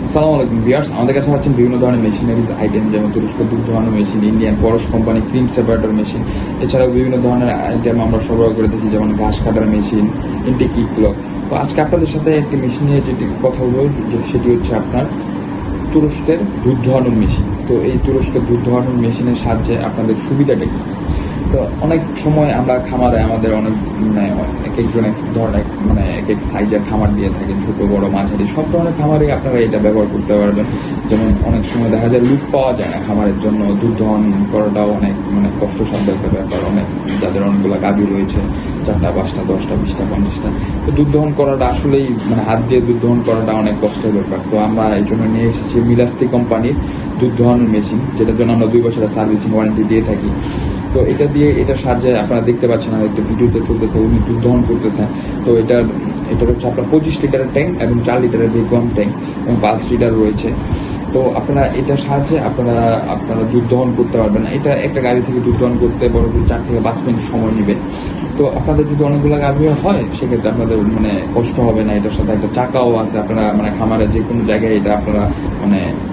আসসালামু আলাইকুম ভিউয়ার্স, আমাদের কাছে পাচ্ছেন বিভিন্ন ধরনের মেশিনারিজ আইটেম, যেমন তুরস্ক দুধ দোহানো মেশিন, ইন্ডিয়ান পরশ কোম্পানি ক্রিম সেপারেটর মেশিন, এছাড়াও বিভিন্ন ধরনের আইটেম আমরা সরবরাহ করে থাকি, যেমন ঘাস কাটার মেশিন, ইন্টিকিক্লো। তো আজকে আপনাদের সাথে একটি মেশিন নিয়ে যেটি কথা বলবো, সেটি হচ্ছে আপনার তুরস্কের দুধ দোহানোর মেশিন। তো এই তুরস্কের দুধ দোহানোর মেশিনের সাহায্যে আপনাদের সুবিধাটা কি? তো অনেক সময় আমরা খামারে আমাদের অনেক এক একজন এক ধরনের এক এক সাইজের খামার দিয়ে থাকেন, ছোট বড় মাঝারি সব ধরনের খামারে আপনারা এটা ব্যবহার করতে পারবেন। যেমন অনেক সময় দেখা যায় লুক পাওয়া যায় না খামারের জন্য, দুধ দহন করাটাও অনেক কষ্টসাধ্য একটা ব্যাপার। অনেক যাদের অনেকগুলো গাভী রয়েছে, 4টা 5টা 10টা 20টা 50টা, তো দুধ দহন করাটা আসলেই হাত দিয়ে দুধ দহন করাটা অনেক কষ্টের ব্যাপার। তো আমরা এই জন্য নিয়ে এসেছি মিলাস্তি কোম্পানির দুধ দহন মেশিন, যেটার জন্য আমরা 2 বছরের সার্ভিসিং ওয়ারেন্টি দিয়ে থাকি। তো এটা দিয়ে এটার সাহায্যে আপনারা দেখতে পাচ্ছেন, আর একটা ভিডিওতে চলতেছে, উনি দুধ দহন করতেছেন। তো এটা হচ্ছে আপনার 25 লিটারের ট্যাঙ্ক এবং 4 লিটারের ভ্যাকুয়াম ট্যাঙ্ক এবং 5 লিটার রয়েছে। তো আপনারা এটার সাহায্যে আপনারা দুধ দহন করতে পারবেন। এটা একটা গাড়ি থেকে দুধ দহন করতে বড় 4 থেকে 5 মিনিট সময় নেবে। তো আপনাদের যদি অনেকগুলো গাভী হয়, সেক্ষেত্রে আপনাদের কষ্ট হবে না। এটার সাথে একটা চাকাও আছে, আপনারা খামারের যে কোনো জায়গায় এটা আপনারা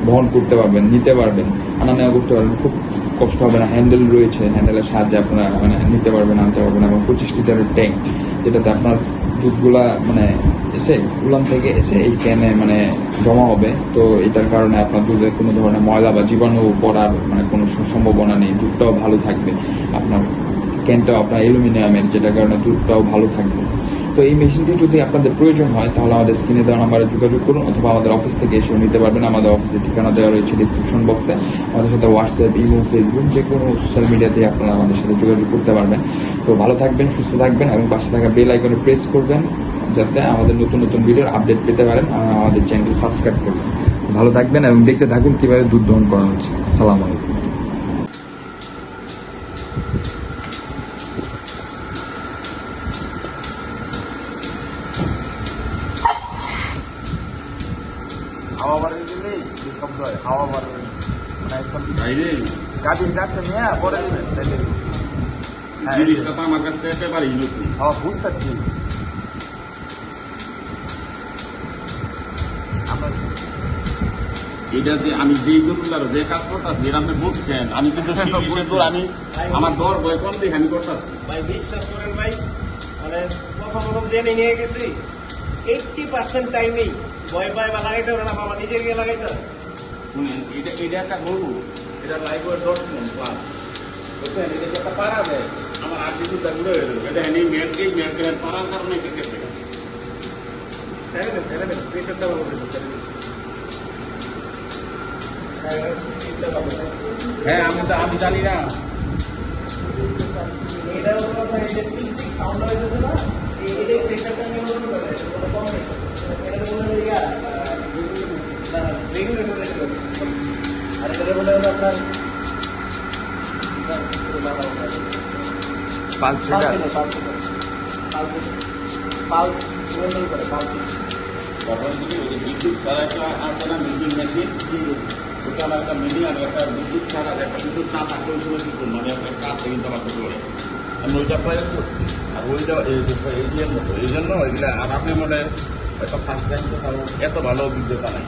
বহন করতে পারবেন, নিতে পারবেন, আনা নেওয়া করতে পারবেন, খুব কষ্ট হবে না। হ্যান্ডেল রয়েছে, হ্যান্ডেলের সাহায্যে আপনারা নিতে পারবেন, আনতে পারবেন। এবং 25 লিটারের ট্যাঙ্ক, যেটাতে আপনার দুধগুলা এসে উলান থেকে এসে এই ক্যানে জমা হবে। তো এটার কারণে আপনার দুধের কোনো ধরনের ময়লা বা জীবাণু পড়ার কোনো সম্ভাবনা নেই। দুধটাও ভালো থাকবে, আপনার ক্যানটাও আপনার অ্যালুমিনিয়ামের, যেটার কারণে দুধটাও ভালো থাকবে। তো এই মেশিনটি যদি আপনাদের প্রয়োজন হয়, তাহলে আমাদের স্ক্রিনে দেওয়া নাম্বারে যোগাযোগ করুন, অথবা আমাদের অফিস থেকে এসেও নিতে পারবেন। আমাদের অফিসের ঠিকানা দেওয়া রয়েছে ডিসক্রিপশন বক্সে। আমাদের সাথে হোয়াটসঅ্যাপ, ইমো, ফেসবুক, যে কোনো সোশ্যাল মিডিয়াতে আপনারা আমাদের সাথে যোগাযোগ করতে পারবেন। তো ভালো থাকবেন, সুস্থ থাকবেন এবং পাশে থাকা বেল আইকনে প্রেস করবেন, যাতে আমাদের নতুন নতুন ভিডিওর আপডেট পেতে পারেন। আমাদের চ্যানেলটি সাবস্ক্রাইব করবেন। ভালো থাকবেন এবং দেখতে থাকুন কীভাবে দুধ দহন করা হচ্ছে। আসসালামু আলাইকুম। হাওয়া বাড়ি দিলে যে শব্দ হয়, হাওয়া বাড়ি একদম গাড়ির কাছে নিয়ে পরে দিবেন, তাইলে জিনিসটা তো আমার কাছে একেবারেই নতুন। হাওয়া বুঝতেছি। এটা যে আমি যেই গরুগুলার যে কাজ করতেছি, এটা আপনি বুঝছেন। আমি কিন্তু আমি আমার দর বয় কম দেখে আমি করতেছি। ভাই বিশ্বাস করেন ভাই, প্রথম জেনে নিয়ে গেছি 80% টাইমেই ভয় পায় বা লাগাইতে হবে না, বাবা নিজে গিয়ে লাগাইতে হবে। শুনেন, এটা একটা গরু, এটা লাইভ 10 মন প্লাস, বুঝছেন। এটা যে একটা পাড়া দেয়, আমার আর কিছু ঘুরে হয়ে যাবে। এটা এই মেয়েকে পাড়ার কারণে এটা কেটে গেছে। প্রেশারটা ভালো করে দিতে হবে। হ্যাঁ, আমি জানি না। এটা হলো আপনার এই যে টিক সাউন্ড হইতেছে না, এটাই প্রেশারটা নিয়ন্ত্রণ করে, এটা কোনো কম নেই। এটা বলে রেগুলেটর, আর এটা বলে হলো আপনার 5 লিটার পালস নিয়ন্ত্রণ করে, পালস। তখন যদি ওই যে বিদ্যুৎ ছাড়া একটা আছে না মিল্কিং মেশিন, ওটা আমার একটা মিলিং, আমি একটা বিদ্যুৎ ছাড়া একটা বিদ্যুৎ না থাকলে ওই সময় কি করবো, একটা কাছে কিন্তু আমার করতে পারে। আমি ওইটা প্রয়োগ করছি, আর ওইটা এই মতো, এই জন্য ওইগুলা। আর আপনি মনে হয়তো ফার্স্ট টাইম, তো এত ভালো অভিজ্ঞতা নাই।